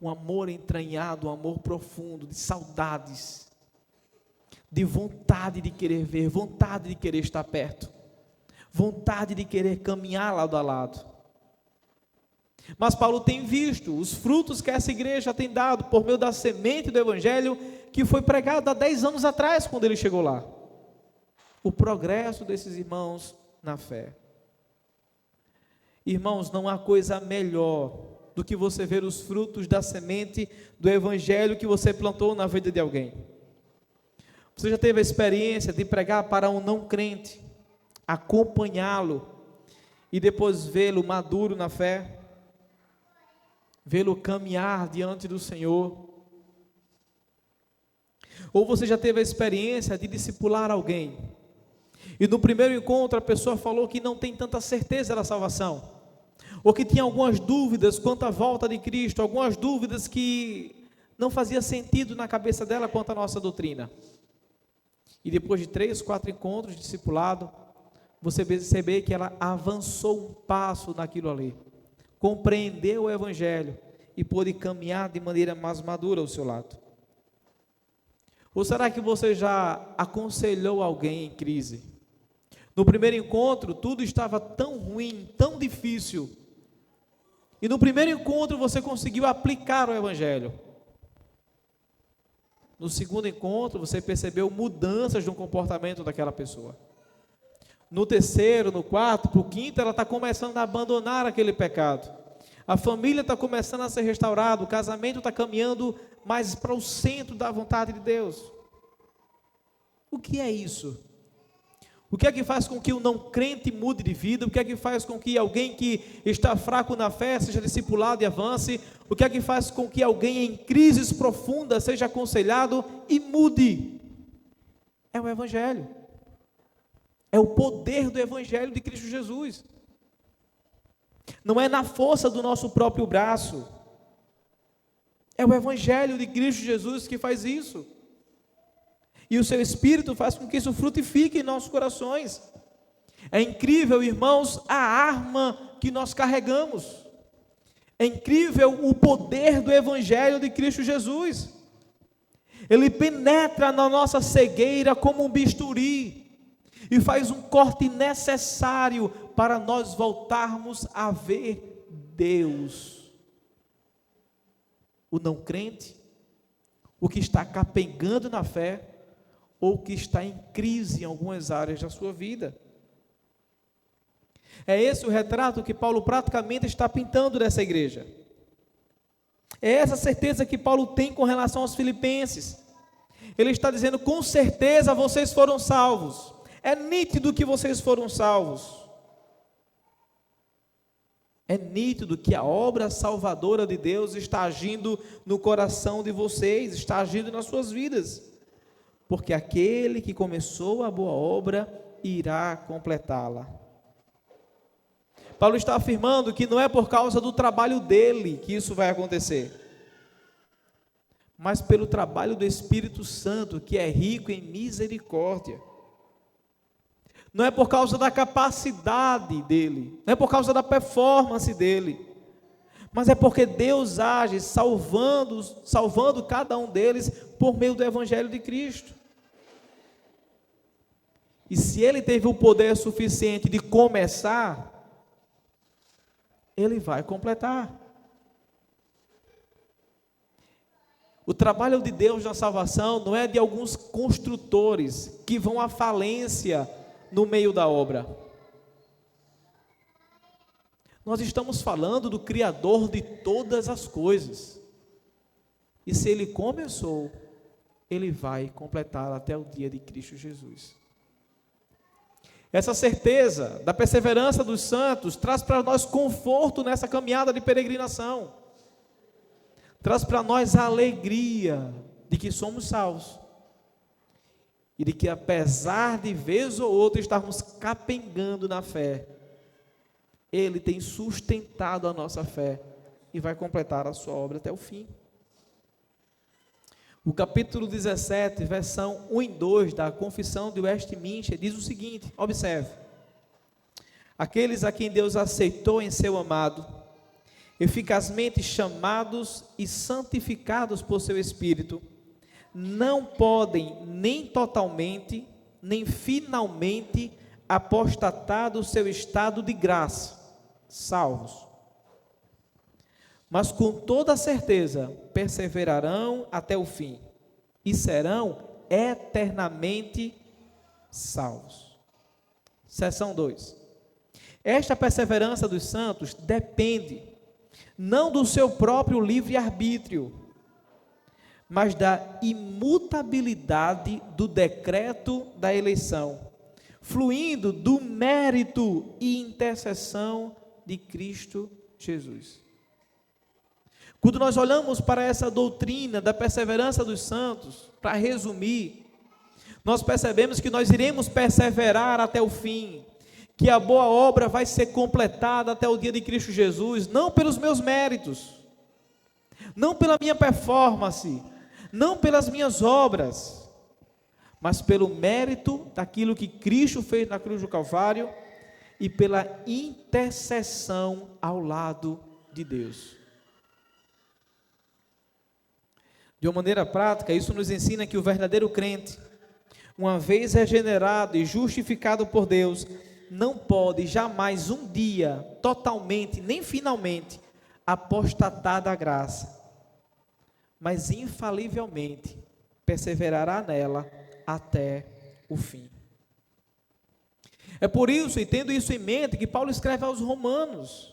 Um amor entranhado, um amor profundo, de saudades, de vontade de querer ver, vontade de querer estar perto, vontade de querer caminhar lado a lado. Mas Paulo tem visto os frutos que essa igreja tem dado por meio da semente do evangelho que foi pregado há 10 anos atrás, quando ele chegou lá. O progresso desses irmãos na fé. Irmãos, não há coisa melhor do que você ver os frutos da semente do evangelho que você plantou na vida de alguém. Você já teve a experiência de pregar para um não crente, acompanhá-lo e depois vê-lo maduro na fé, vê-lo caminhar diante do Senhor? Ou você já teve a experiência de discipular alguém e no primeiro encontro a pessoa falou que não tem tanta certeza da salvação, ou que tinha algumas dúvidas quanto à volta de Cristo, algumas dúvidas que não fazia sentido na cabeça dela quanto à nossa doutrina? E depois de 3, 4 encontros de discipulado, você percebe que ela avançou um passo naquilo ali, compreendeu o evangelho e pôde caminhar de maneira mais madura ao seu lado. Ou será que você já aconselhou alguém em crise? No primeiro encontro, tudo estava tão ruim, tão difícil, e no primeiro encontro você conseguiu aplicar o evangelho. No segundo encontro, você percebeu mudanças no comportamento daquela pessoa. No terceiro, no quarto, para o quinto, ela está começando a abandonar aquele pecado. A família está começando a ser restaurada, o casamento está caminhando mais para o centro da vontade de Deus. O que é isso? O que é que faz com que o não crente mude de vida? O que é que faz com que alguém que está fraco na fé seja discipulado e avance? O que é que faz com que alguém em crises profundas seja aconselhado e mude? É o evangelho. É o poder do evangelho de Cristo Jesus. Não é na força do nosso próprio braço. É o evangelho de Cristo Jesus que faz isso. E o seu Espírito faz com que isso frutifique em nossos corações. É incrível, irmãos, a arma que nós carregamos. É incrível o poder do evangelho de Cristo Jesus. Ele penetra na nossa cegueira como um bisturi e faz um corte necessário para nós voltarmos a ver Deus. O não crente, o que está capengando na fé, ou que está em crise em algumas áreas da sua vida. É esse o retrato que Paulo praticamente está pintando dessa igreja. É essa certeza que Paulo tem com relação aos filipenses. Ele está dizendo, com certeza vocês foram salvos. É nítido que vocês foram salvos. É nítido que a obra salvadora de Deus está agindo no coração de vocês, está agindo nas suas vidas. Porque aquele que começou a boa obra irá completá-la. Paulo está afirmando que não é por causa do trabalho dele que isso vai acontecer, mas pelo trabalho do Espírito Santo, que é rico em misericórdia. Não é por causa da capacidade dele, não é por causa da performance dele, mas é porque Deus age salvando cada um deles por meio do Evangelho de Cristo. E se ele teve o poder suficiente de começar, ele vai completar. O trabalho de Deus na salvação não é de alguns construtores que vão à falência no meio da obra. Nós estamos falando do Criador de todas as coisas. E se ele começou, ele vai completar até o dia de Cristo Jesus. Essa certeza da perseverança dos santos traz para nós conforto nessa caminhada de peregrinação. Traz para nós a alegria de que somos salvos. E de que apesar de vez ou outra estarmos capengando na fé, Ele tem sustentado a nossa fé e vai completar a sua obra até o fim. O capítulo 17, versão 1 e 2 da Confissão de Westminster diz o seguinte, observe: aqueles a quem Deus aceitou em seu amado, eficazmente chamados e santificados por seu Espírito, não podem nem totalmente, nem finalmente apostatar do seu estado de graça, salvos. Mas com toda certeza perseverarão até o fim e serão eternamente salvos. Seção 2. Esta perseverança dos santos depende não do seu próprio livre-arbítrio, mas da imutabilidade do decreto da eleição, fluindo do mérito e intercessão de Cristo Jesus. Quando nós olhamos para essa doutrina da perseverança dos santos, para resumir, nós percebemos que nós iremos perseverar até o fim, que a boa obra vai ser completada até o dia de Cristo Jesus, não pelos meus méritos, não pela minha performance, não pelas minhas obras, mas pelo mérito daquilo que Cristo fez na cruz do Calvário e pela intercessão ao lado de Deus. De uma maneira prática, isso nos ensina que o verdadeiro crente, uma vez regenerado e justificado por Deus, não pode jamais um dia, totalmente, nem finalmente, apostatar da graça, mas infalivelmente perseverará nela até o fim. É por isso, e tendo isso em mente, que Paulo escreve aos Romanos,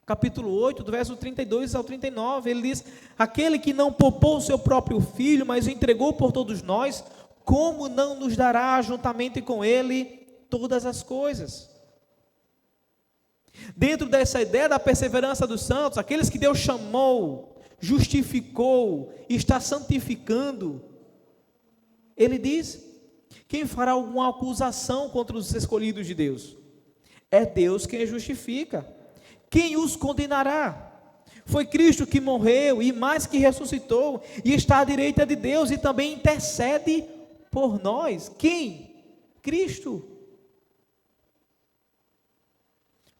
capítulo 8, do verso 32 ao 39, ele diz: aquele que não poupou o seu próprio filho, mas o entregou por todos nós, como não nos dará juntamente com ele todas as coisas? Dentro dessa ideia da perseverança dos santos, aqueles que Deus chamou, justificou, está santificando, ele diz: quem fará alguma acusação contra os escolhidos de Deus? É Deus quem justifica. Quem os condenará? Foi Cristo que morreu e mais que ressuscitou e está à direita de Deus e também intercede por nós. Quem? Cristo.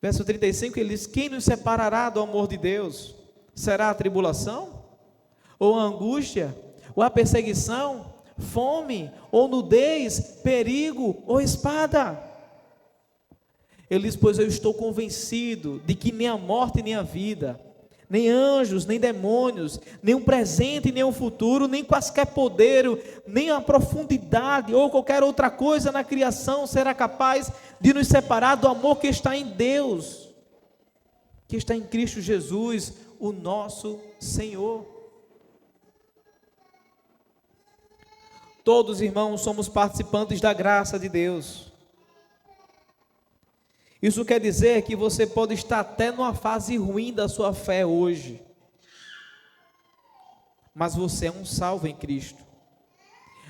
Verso 35, ele diz: quem nos separará do amor de Deus? Será a tribulação? Ou a angústia? Ou a perseguição? Fome? Ou nudez? Perigo? Ou espada? Ele diz: pois eu estou convencido de que nem a morte nem a vida, nem anjos, nem demônios, nem o presente, nem o futuro, nem quaisquer poder, nem a profundidade ou qualquer outra coisa na criação será capaz de nos separar do amor que está em Deus, que está em Cristo Jesus, o nosso Senhor. Todos, irmãos, somos participantes da graça de Deus. Isso quer dizer que você pode estar até numa fase ruim da sua fé hoje, mas você é um salvo em Cristo,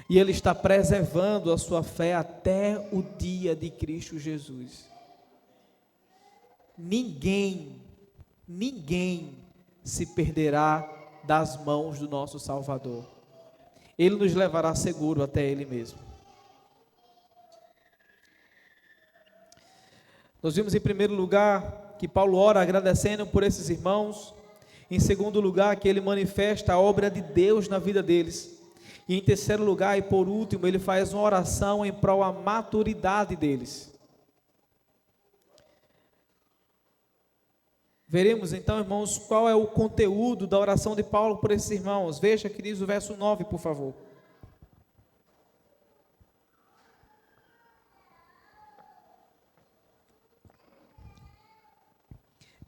e Ele está preservando a sua fé até o dia de Cristo Jesus. Ninguém se perderá das mãos do nosso Salvador. Ele nos levará seguro até Ele mesmo. Nós vimos em primeiro lugar que Paulo ora agradecendo por esses irmãos. Em segundo lugar, que ele manifesta a obra de Deus na vida deles. E em terceiro lugar e por último, ele faz uma oração em prol da maturidade deles. Veremos então, irmãos, qual é o conteúdo da oração de Paulo por esses irmãos. Veja que diz o verso 9, por favor.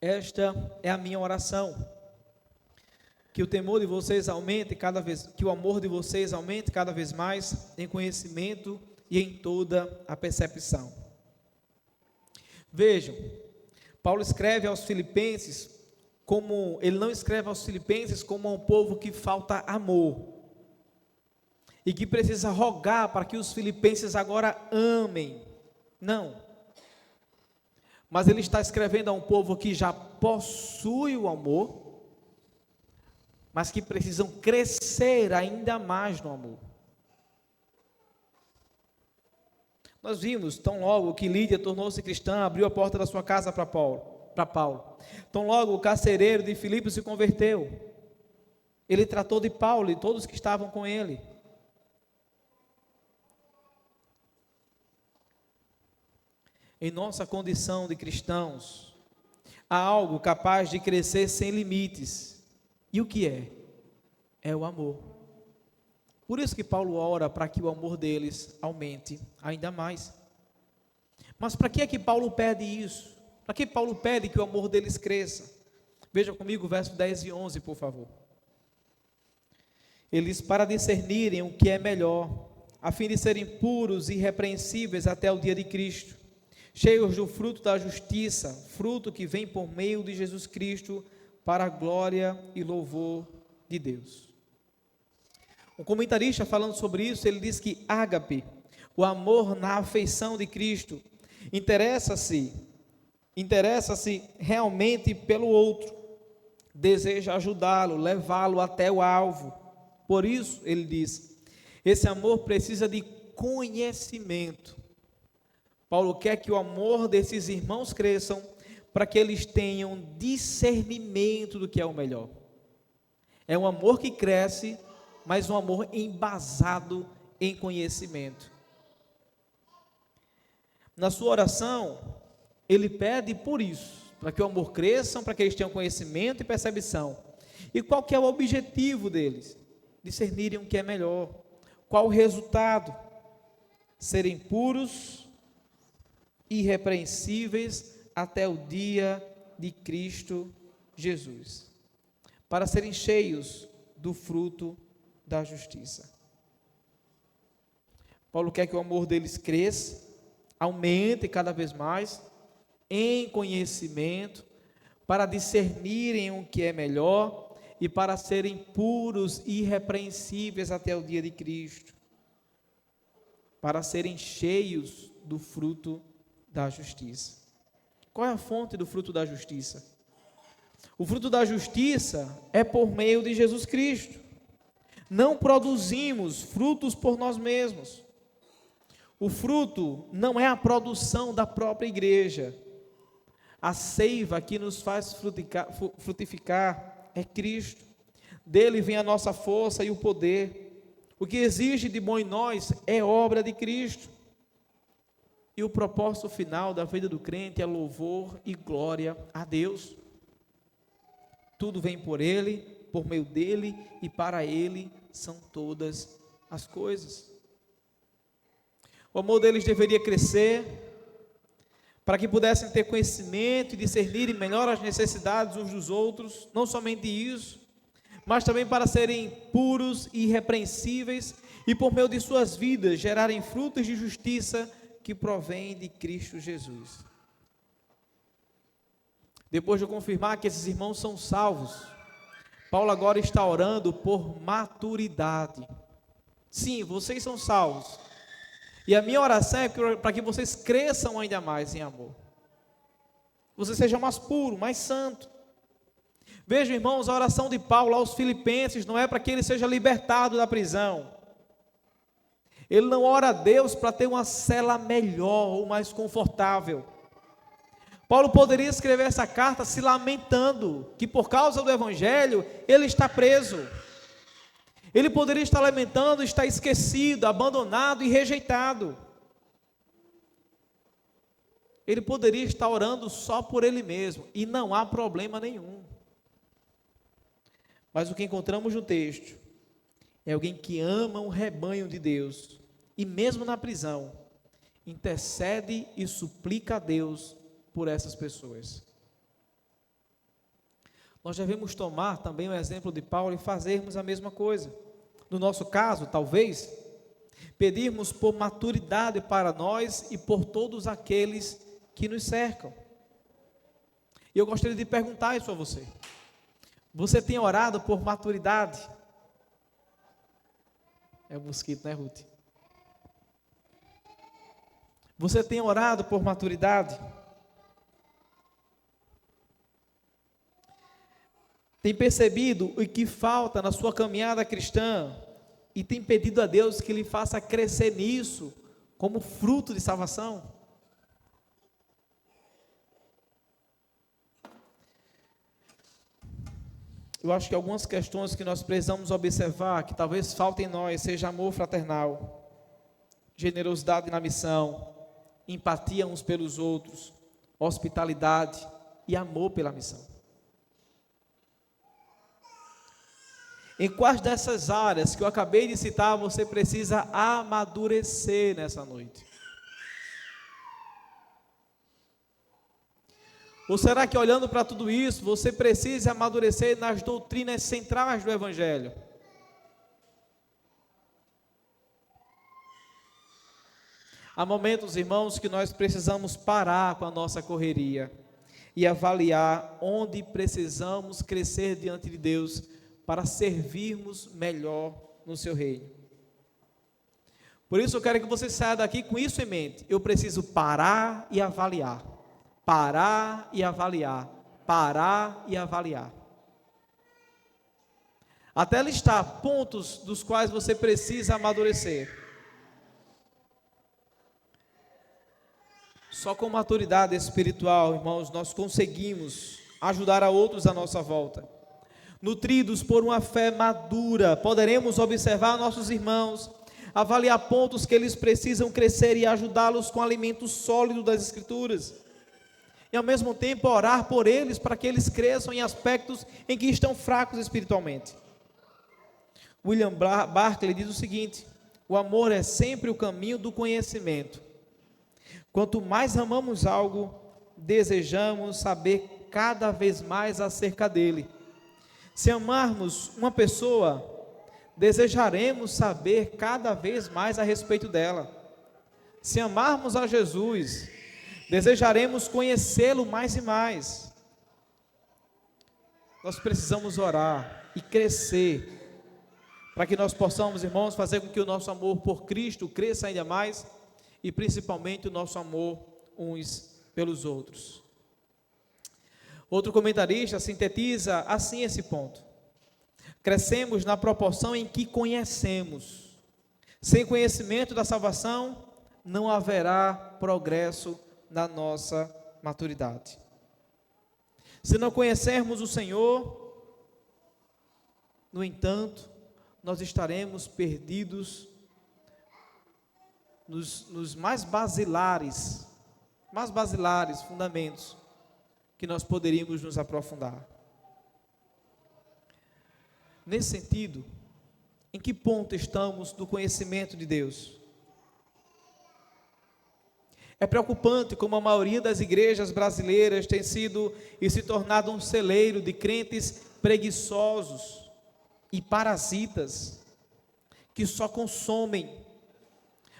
Esta é a minha oração, que o temor de vocês aumente cada vez, que o amor de vocês aumente cada vez mais em conhecimento e em toda a percepção. Vejam, Paulo escreve aos Filipenses como ele não escreve aos Filipenses como a um povo que falta amor e que precisa rogar para que os Filipenses agora amem. Não. Mas ele está escrevendo a um povo que já possui o amor, mas que precisam crescer ainda mais no amor. Nós vimos, tão logo que Lídia tornou-se cristã, abriu a porta da sua casa para Paulo. Tão logo o carcereiro de Filipe se converteu, ele tratou de Paulo e todos que estavam com ele. Em nossa condição de cristãos, há algo capaz de crescer sem limites. E o que é? É o amor. Por isso que Paulo ora para que o amor deles aumente ainda mais. Mas para que é que Paulo pede isso? Para que Paulo pede que o amor deles cresça? Veja comigo o verso 10 e 11, por favor. Ele diz: para discernirem o que é melhor, a fim de serem puros e irrepreensíveis até o dia de Cristo, cheios do fruto da justiça, fruto que vem por meio de Jesus Cristo, para a glória e louvor de Deus. Um comentarista falando sobre isso, ele diz que ágape, o amor na afeição de Cristo, interessa-se realmente pelo outro, deseja ajudá-lo, levá-lo até o alvo. Por isso, ele diz, esse amor precisa de conhecimento. Paulo quer que o amor desses irmãos cresçam, para que eles tenham discernimento do que é o melhor. É um amor que cresce, mas um amor embasado em conhecimento. Na sua oração, ele pede por isso, para que o amor cresça, para que eles tenham conhecimento e percepção. E qual que é o objetivo deles? Discernirem o que é melhor. Qual o resultado? Serem puros, irrepreensíveis até o dia de Cristo Jesus, para serem cheios do fruto da justiça. Paulo quer que o amor deles cresça, aumente cada vez mais em conhecimento, para discernirem o que é melhor e para serem puros e irrepreensíveis até o dia de Cristo, para serem cheios do fruto da justiça. Qual é a fonte do fruto da justiça? O fruto da justiça é por meio de Jesus Cristo. Não produzimos frutos por nós mesmos. O fruto não é a produção da própria igreja. A seiva que nos faz frutificar é Cristo. Dele vem a nossa força e o poder. O que exige de bom em nós é obra de Cristo. E o propósito final da vida do crente é louvor e glória a Deus. Tudo vem por Ele, por meio dEle e para Ele são todas as coisas. O amor deles deveria crescer, para que pudessem ter conhecimento e discernirem melhor as necessidades uns dos outros, não somente isso, mas também para serem puros e irrepreensíveis e por meio de suas vidas gerarem frutos de justiça que provém de Cristo Jesus. Depois de confirmar que esses irmãos são salvos, Paulo agora está orando por maturidade. Sim, vocês são salvos. E a minha oração é para que vocês cresçam ainda mais em amor. Você seja mais puro, mais santo. Vejam, irmãos, a oração de Paulo aos Filipenses não é para que ele seja libertado da prisão. Ele não ora a Deus para ter uma cela melhor ou mais confortável. Paulo poderia escrever essa carta se lamentando que por causa do Evangelho ele está preso. Ele poderia estar lamentando, estar esquecido, abandonado e rejeitado. Ele poderia estar orando só por ele mesmo e não há problema nenhum. Mas o que encontramos no texto é alguém que ama o rebanho de Deus e mesmo na prisão intercede e suplica a Deus por essas pessoas. Nós devemos tomar também o exemplo de Paulo e fazermos a mesma coisa. No nosso caso, talvez, pedirmos por maturidade para nós e por todos aqueles que nos cercam. E eu gostaria de perguntar isso a você. Você tem orado por maturidade? É o mosquito, né, Ruth? Você tem orado por maturidade? Tem percebido o que falta na sua caminhada cristã e tem pedido a Deus que lhe faça crescer nisso como fruto de salvação? Eu acho que algumas questões que nós precisamos observar, que talvez faltem em nós, seja amor fraternal, generosidade na missão, empatia uns pelos outros, hospitalidade e amor pela missão. Em quais dessas áreas que eu acabei de citar, você precisa amadurecer nessa noite? Ou será que olhando para tudo isso, você precisa amadurecer nas doutrinas centrais do Evangelho? Há momentos, irmãos, que nós precisamos parar com a nossa correria e avaliar onde precisamos crescer diante de Deus para servirmos melhor no seu reino. Por isso eu quero que você saia daqui com isso em mente. Eu preciso parar e avaliar. Parar e avaliar. Parar e avaliar. Até listar pontos dos quais você precisa amadurecer. Só com maturidade espiritual, irmãos, nós conseguimos ajudar a outros à nossa volta. Nutridos por uma fé madura, poderemos observar nossos irmãos, avaliar pontos que eles precisam crescer e ajudá-los com alimento sólido das Escrituras. E ao mesmo tempo orar por eles para que eles cresçam em aspectos em que estão fracos espiritualmente. William Barclay diz o seguinte: o amor é sempre o caminho do conhecimento. Quanto mais amamos algo, desejamos saber cada vez mais acerca dele. Se amarmos uma pessoa, desejaremos saber cada vez mais a respeito dela. Se amarmos a Jesus, desejaremos conhecê-lo mais e mais. Nós precisamos orar e crescer, para que nós possamos, irmãos, fazer com que o nosso amor por Cristo cresça ainda mais, e principalmente o nosso amor uns pelos outros. Outro comentarista sintetiza assim esse ponto: crescemos na proporção em que conhecemos. Sem conhecimento da salvação, não haverá progresso na nossa maturidade. Se não conhecermos o Senhor, no entanto, nós estaremos perdidos nos mais basilares fundamentos que nós poderíamos nos aprofundar. Nesse sentido, em que ponto estamos do conhecimento de Deus? É preocupante como a maioria das igrejas brasileiras tem sido e se tornado um celeiro de crentes preguiçosos e parasitas, que só consomem,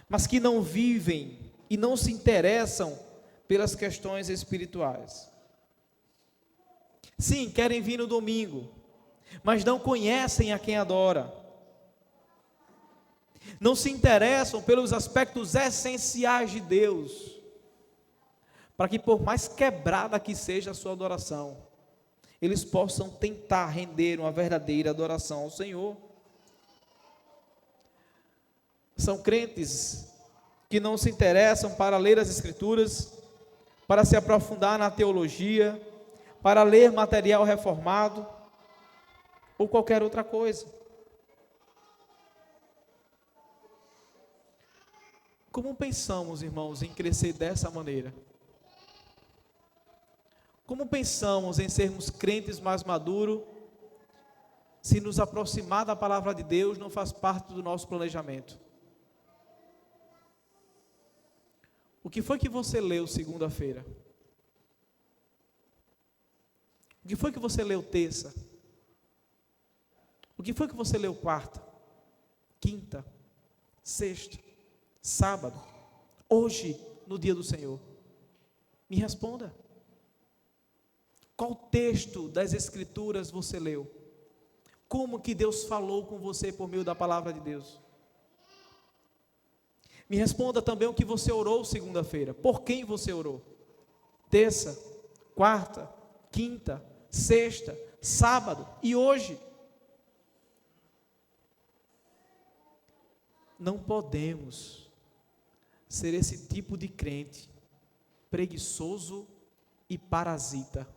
mas que não vivem e não se interessam pelas questões espirituais. Sim, querem vir no domingo, mas não conhecem a quem adora. Não se interessam pelos aspectos essenciais de Deus, para que por mais quebrada que seja a sua adoração, eles possam tentar render uma verdadeira adoração ao Senhor. São crentes que não se interessam para ler as Escrituras, para se aprofundar na teologia, para ler material reformado, ou qualquer outra coisa. Como pensamos, irmãos, em crescer dessa maneira? Como pensamos em sermos crentes mais maduros, se nos aproximar da palavra de Deus não faz parte do nosso planejamento? O que foi que você leu segunda-feira? O que foi que você leu terça? O que foi que você leu quarta, quinta, sexta, sábado, hoje, no dia do Senhor? Me responda. Qual texto das Escrituras você leu? Como que Deus falou com você por meio da palavra de Deus? Me responda também o que você orou segunda-feira. Por quem você orou? Terça, quarta, quinta, sexta, sábado e hoje. Não podemos ser esse tipo de crente preguiçoso e parasita.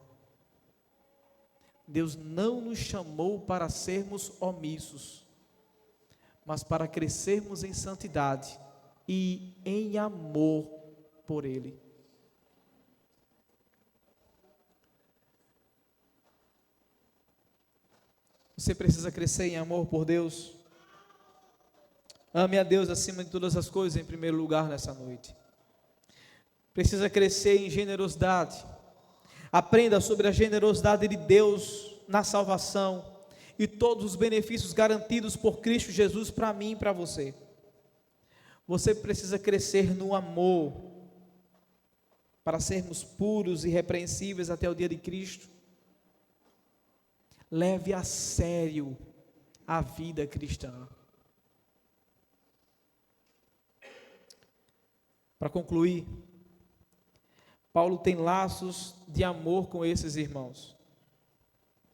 Deus não nos chamou para sermos omissos, mas para crescermos em santidade e em amor por Ele. Você precisa crescer em amor por Deus. Ame a Deus acima de todas as coisas em primeiro lugar nessa noite. Precisa crescer em generosidade. Aprenda sobre a generosidade de Deus na salvação e todos os benefícios garantidos por Cristo Jesus para mim e para você. Você precisa crescer no amor para sermos puros e irrepreensíveis até o dia de Cristo. Leve a sério a vida cristã. Para concluir, Paulo tem laços de amor com esses irmãos.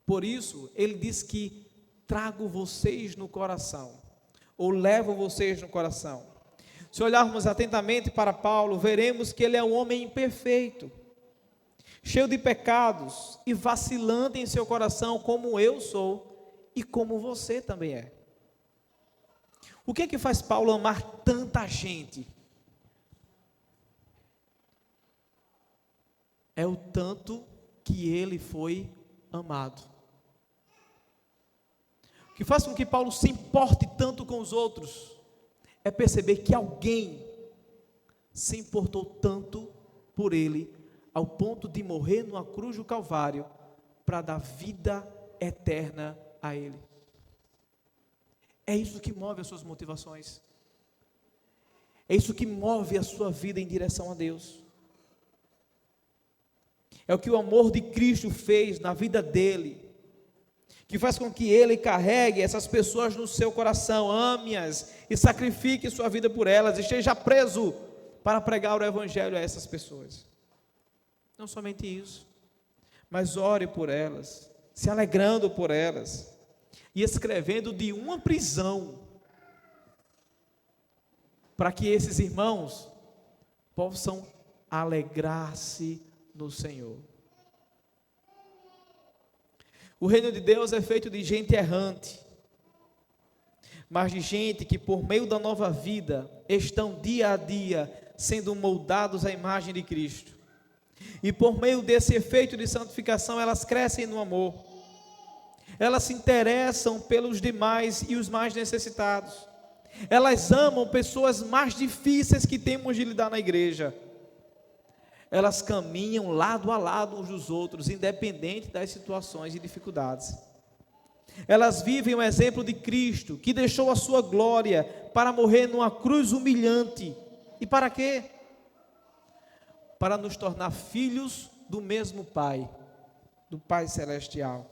Por isso, ele diz que trago vocês no coração, ou levo vocês no coração. Se olharmos atentamente para Paulo, veremos que ele é um homem imperfeito, cheio de pecados e vacilante em seu coração, como eu sou e como você também é. O que é que faz Paulo amar tanta gente? É o tanto que ele foi amado. O que faz com que Paulo se importe tanto com os outros é perceber que alguém se importou tanto por ele, ao ponto de morrer numa cruz do Calvário, para dar vida eterna a ele. É isso que move as suas motivações. É isso que move a sua vida em direção a Deus. É o que o amor de Cristo fez na vida dele, que faz com que ele carregue essas pessoas no seu coração, ame-as e sacrifique sua vida por elas, e esteja preso para pregar o evangelho a essas pessoas. Não somente isso, mas ore por elas, se alegrando por elas, e escrevendo de uma prisão, para que esses irmãos possam alegrar-se no Senhor. O reino de Deus é feito de gente errante, mas de gente que por meio da nova vida estão dia a dia sendo moldados à imagem de Cristo. E por meio desse efeito de santificação, elas crescem no amor. Elas se interessam pelos demais e os mais necessitados. Elas amam pessoas mais difíceis que temos de lidar na igreja. Elas caminham lado a lado uns dos outros, independente das situações e dificuldades. Elas vivem o exemplo de Cristo, que deixou a sua glória para morrer numa cruz humilhante. E para quê? Para nos tornar filhos do mesmo Pai, do Pai Celestial.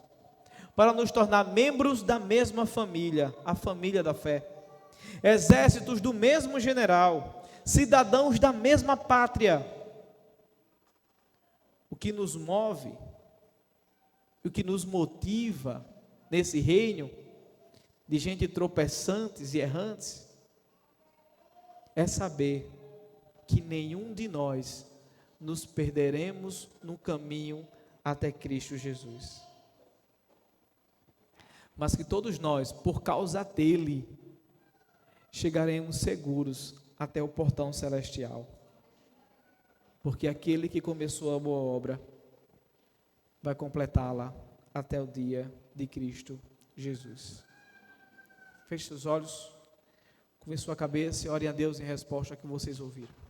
Para nos tornar membros da mesma família, a família da fé. Exércitos do mesmo general, cidadãos da mesma pátria. O que nos move, o que nos motiva nesse reino de gente tropeçantes e errantes, é saber que nenhum de nós nos perderemos no caminho até Cristo Jesus, mas que todos nós, por causa dele, chegaremos seguros até o portão celestial. Porque aquele que começou a boa obra vai completá-la até o dia de Cristo Jesus. Feche seus olhos, curve sua cabeça e ore a Deus em resposta ao que vocês ouviram.